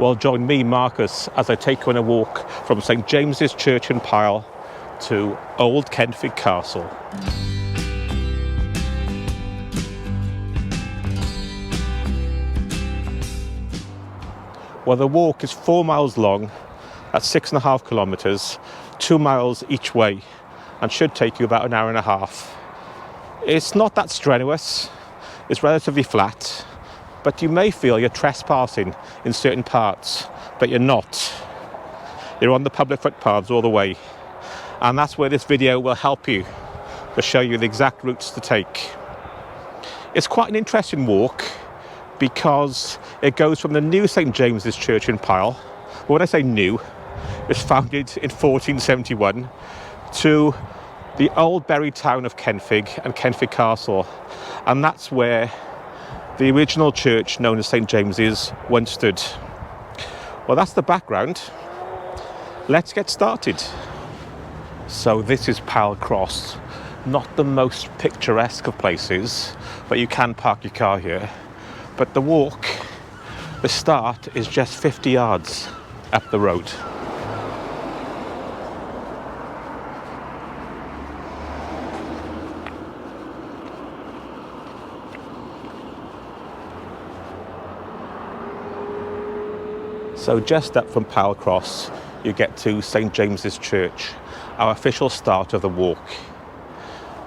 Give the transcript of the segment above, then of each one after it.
Well, join me, Marcus, as I take you on a walk from St James's Church in Pyle to Old Kenfig Castle. Well, the walk is 4 miles long, that's 6.5 kilometres, 2 miles each way, and should take you about an hour and a half. It's not that strenuous, it's relatively flat, but you may feel you're trespassing in certain parts, but you're not. You're on the public footpaths all the way, and that's where this video will help you to show you the exact routes to take. It's quite an interesting walk because it goes from the new St James's Church in Pyle, well, when I say new, it was founded in 1471, to the old buried town of Kenfig and Kenfig Castle, and that's where the original church known as St James's once stood. Well, that's the background. Let's get started. So this is Pyle Cross, not the most picturesque of places, but you can park your car here. But the walk, the start is just 50 yards up the road. So just up from Pyle Cross, you get to St James's Church, our official start of the walk.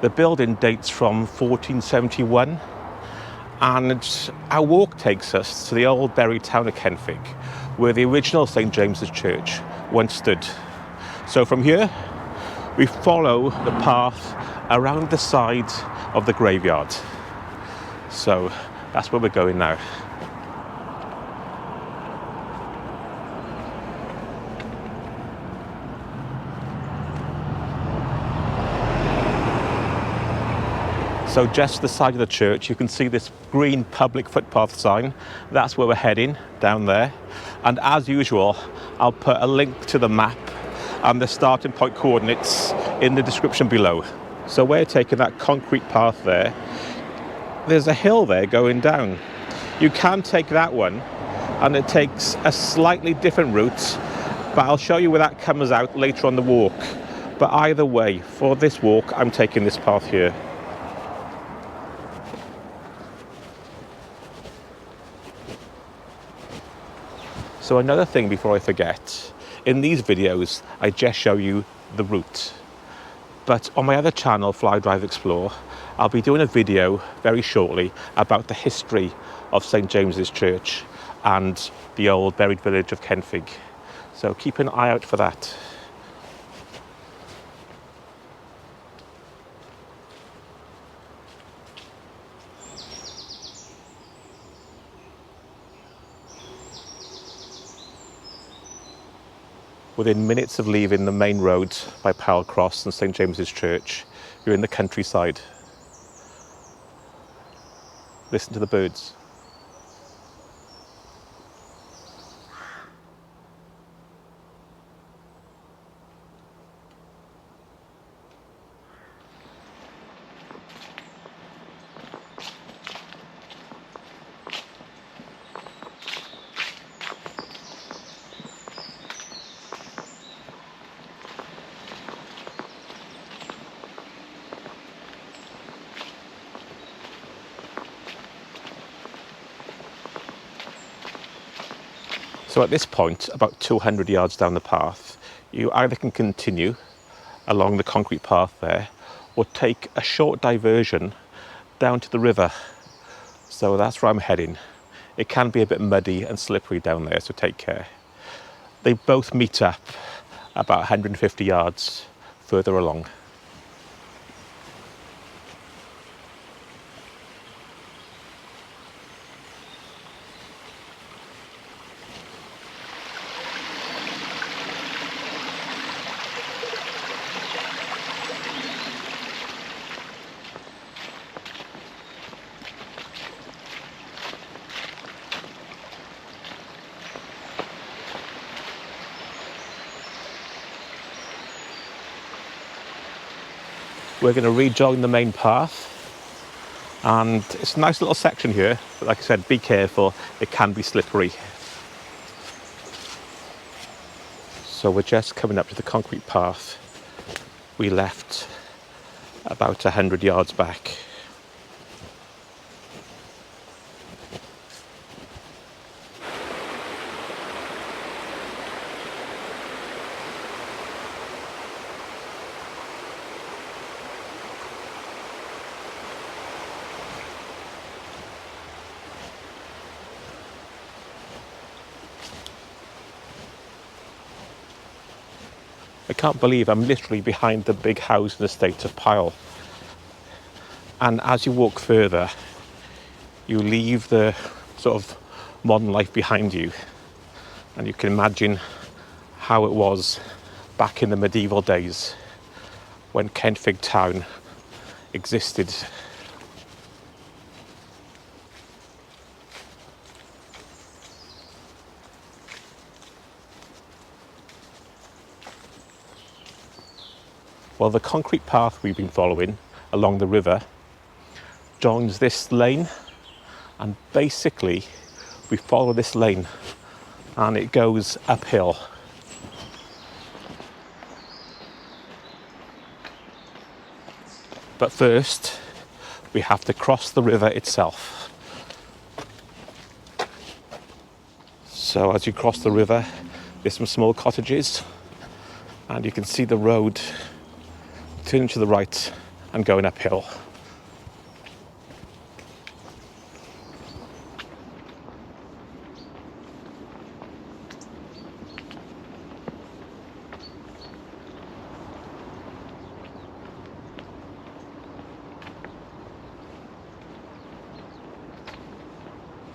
The building dates from 1471, and our walk takes us to the old buried town of Kenfig, where the original St James's Church once stood. So from here, we follow the path around the side of the graveyard. So that's where we're going now. So just to the side of the church, you can see this green public footpath sign. That's where we're heading, down there. And as usual, I'll put a link to the map and the starting point coordinates in the description below. So we're taking that concrete path there. There's a hill there going down. You can take that one, and it takes a slightly different route, but I'll show you where that comes out later on the walk. But either way, for this walk, I'm taking this path here. So another thing before I forget, in these videos I just show you the route, but on my other channel, Fly Drive Explore, I'll be doing a video very shortly about the history of St James's Church and the old buried village of Kenfig, so keep an eye out for that. Within minutes of leaving the main road by Pyle Cross and St James's Church, you're in the countryside. Listen to the birds. So at this point, about 200 yards down the path, you either can continue along the concrete path there, or take a short diversion down to the river. So that's where I'm heading. It can be a bit muddy and slippery down there, so take care. They both meet up about 150 yards further along. We're going to rejoin the main path, and it's a nice little section here, but like I said, be careful, it can be slippery. So we're just coming up to the concrete path we left about 100 yards back. I can't believe I'm literally behind the big housing estate of Pyle. And as you walk further, you leave the sort of modern life behind you. And you can imagine how it was back in the medieval days when Kenfig town existed. Well, the concrete path we've been following along the river joins this lane, and basically we follow this lane and it goes uphill. But first we have to cross the river itself. So as you cross the river, there's some small cottages and you can see the road turning to the right and going uphill.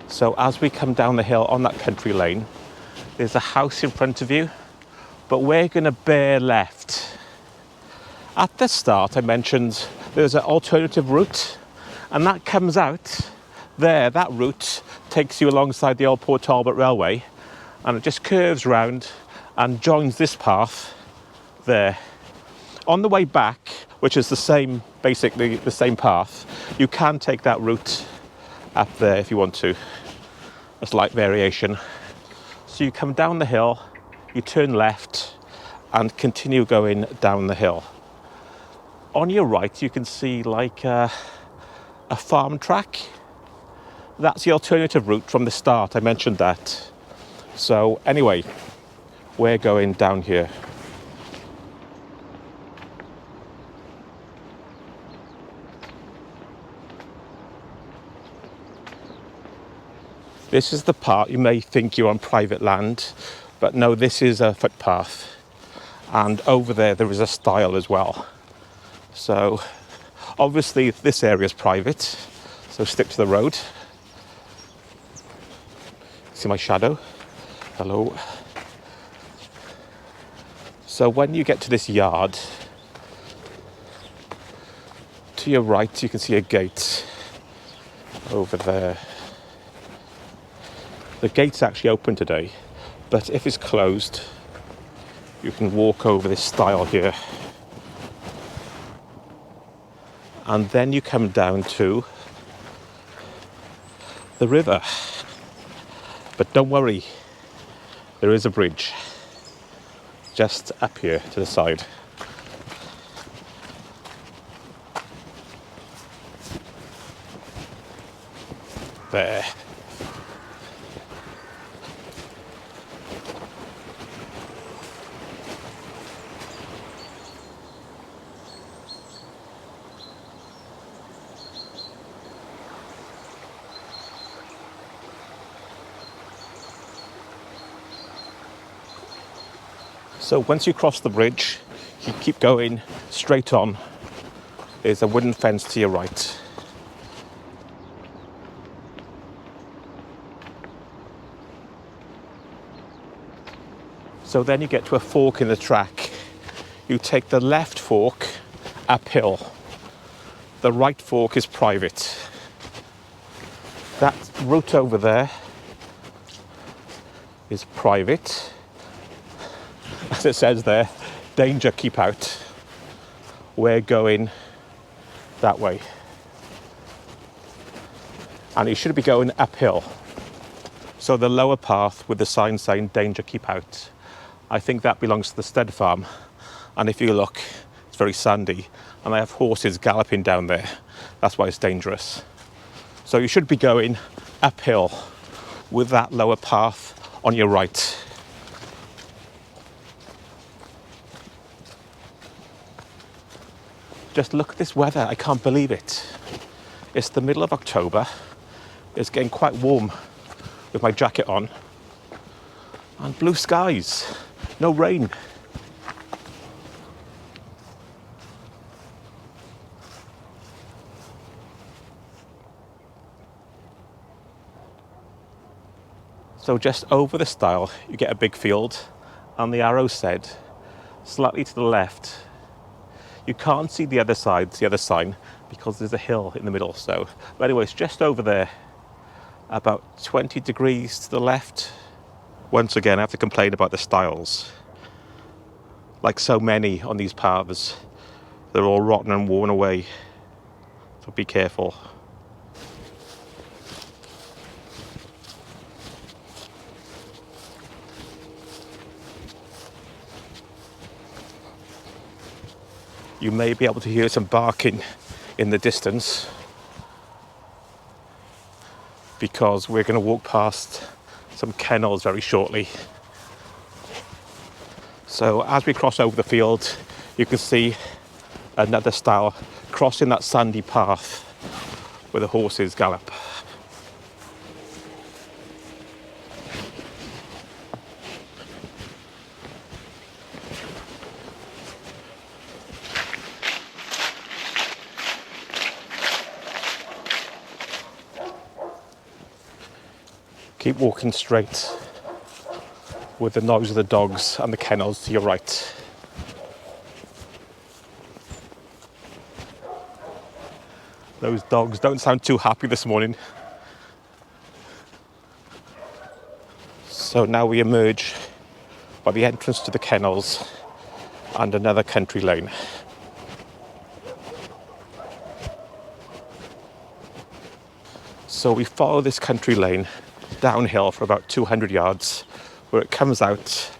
So as we come down the hill on that country lane, there's a house in front of you, but we're going to bear left. At the start, I mentioned there's an alternative route, and that comes out there. That route takes you alongside the old Port Talbot Railway, and it just curves round and joins this path there. On the way back, which is the same, basically the same path, you can take that route up there if you want to. A slight variation. So you come down the hill, you turn left, and continue going down the hill. On your right, you can see like a farm track. That's the alternative route from the start. I mentioned that. So anyway, we're going down here. This is the part you may think you're on private land, but no, this is a footpath. And over there is a stile as well. So obviously this area is private, so stick to the road. See my shadow? Hello. So when you get to this yard, to your right you can see a gate over there. The gate's actually open today, but if it's closed, you can walk over this stile here. And then you come down to the river. But don't worry, there is a bridge just up here to the side. There. So once you cross the bridge, you keep going straight on. There's a wooden fence to your right. So then you get to a fork in the track. You take the left fork uphill. The right fork is private. That route over there is private. As it says there, danger, keep out. We're going that way. And you should be going uphill. So the lower path with the sign saying danger, keep out. I think that belongs to the stud farm. And if you look, it's very sandy. And they have horses galloping down there. That's why it's dangerous. So you should be going uphill with that lower path on your right. Just look at this weather, I can't believe it. It's the middle of October. It's getting quite warm with my jacket on. And blue skies, no rain. So just over the stile, you get a big field, and the arrow said, slightly to the left. You can't see the other side, the other sign, because there's a hill in the middle. So, but anyway, it's just over there, about 20 degrees to the left. Once again, I have to complain about the stiles. Like so many on these paths, they're all rotten and worn away. So be careful. You may be able to hear some barking in the distance because we're going to walk past some kennels very shortly. So as we cross over the field, you can see another stile crossing that sandy path where the horses gallop. Keep walking straight with the noise of the dogs and the kennels to your right. Those dogs don't sound too happy this morning. So now we emerge by the entrance to the kennels and another country lane. So we follow this country lane downhill for about 200 yards where it comes out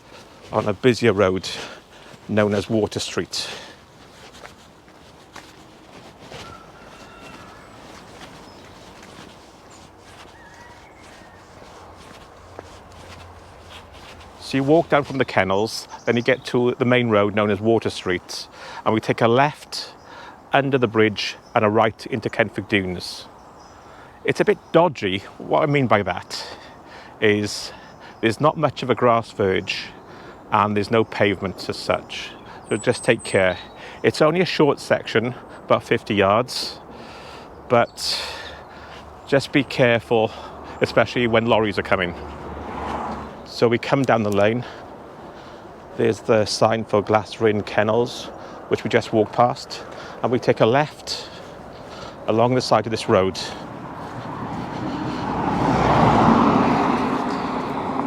on a busier road known as Water Street. So you walk down from the kennels, then you get to the main road known as Water Street, and we take a left under the bridge and a right into Kenfig Dunes. It's a bit dodgy. What I mean by that is there's not much of a grass verge and there's no pavement as such. So just take care. It's only a short section, about 50 yards, but just be careful, especially when lorries are coming. So we come down the lane. There's the sign for Glass Rin Kennels, which we just walked past, and we take a left along the side of this road,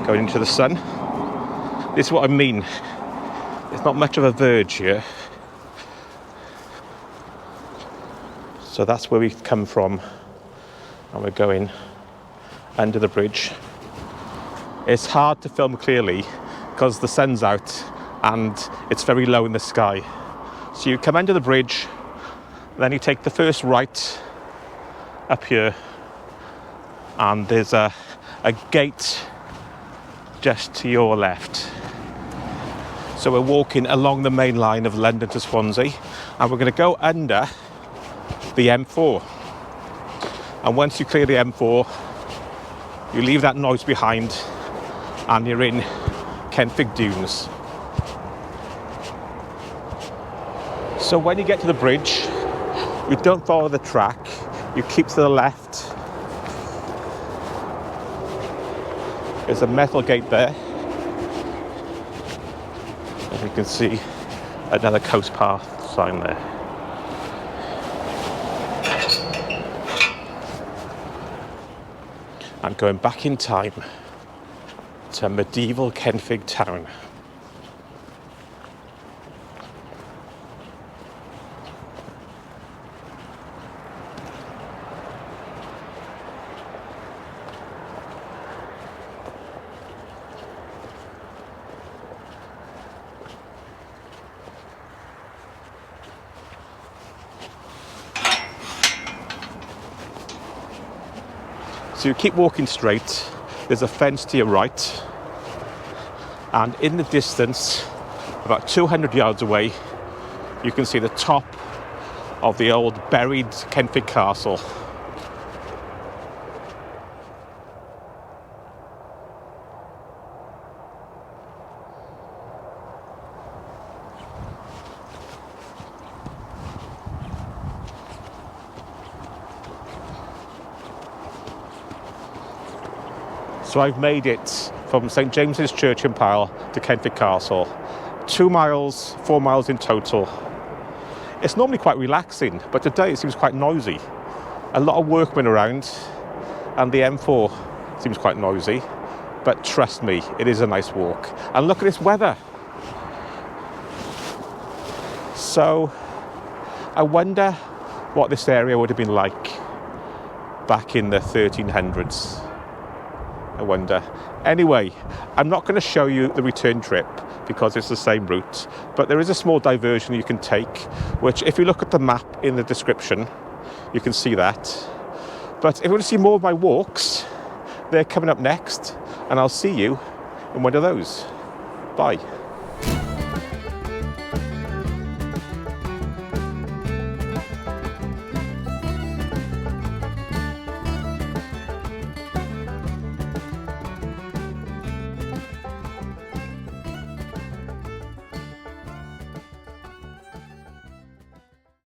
going into the sun. This is what I mean. There's not much of a verge here. So that's where we come from, and we're going under the bridge. It's hard to film clearly because the sun's out and it's very low in the sky. So you come under the bridge, then you take the first right up here, and there's a gate just to your left. So we're walking along the main line of London to Swansea, and we're going to go under the M4. And once you clear the M4, you leave that noise behind and you're in Kenfig Dunes. So when you get to the bridge, you don't follow the track, you keep to the left. There's a metal gate there. As you can see, another coast path sign there. I'm going back in time to medieval Kenfig town. So you keep walking straight, there's a fence to your right, and in the distance, about 200 yards away, you can see the top of the old buried Kenfig Castle. So I've made it from St James's Church Pyle to Kenfig Castle. 2 miles, 4 miles in total. It's normally quite relaxing, but today it seems quite noisy. A lot of workmen around, and the M4 seems quite noisy. But trust me, it is a nice walk. And look at this weather. So I wonder what this area would have been like back in the 1300s. I wonder. Anyway, I'm not going to show you the return trip because it's the same route, but there is a small diversion you can take, which if you look at the map in the description, you can see that. But if you want to see more of my walks, they're coming up next, and I'll see you in one of those. Bye.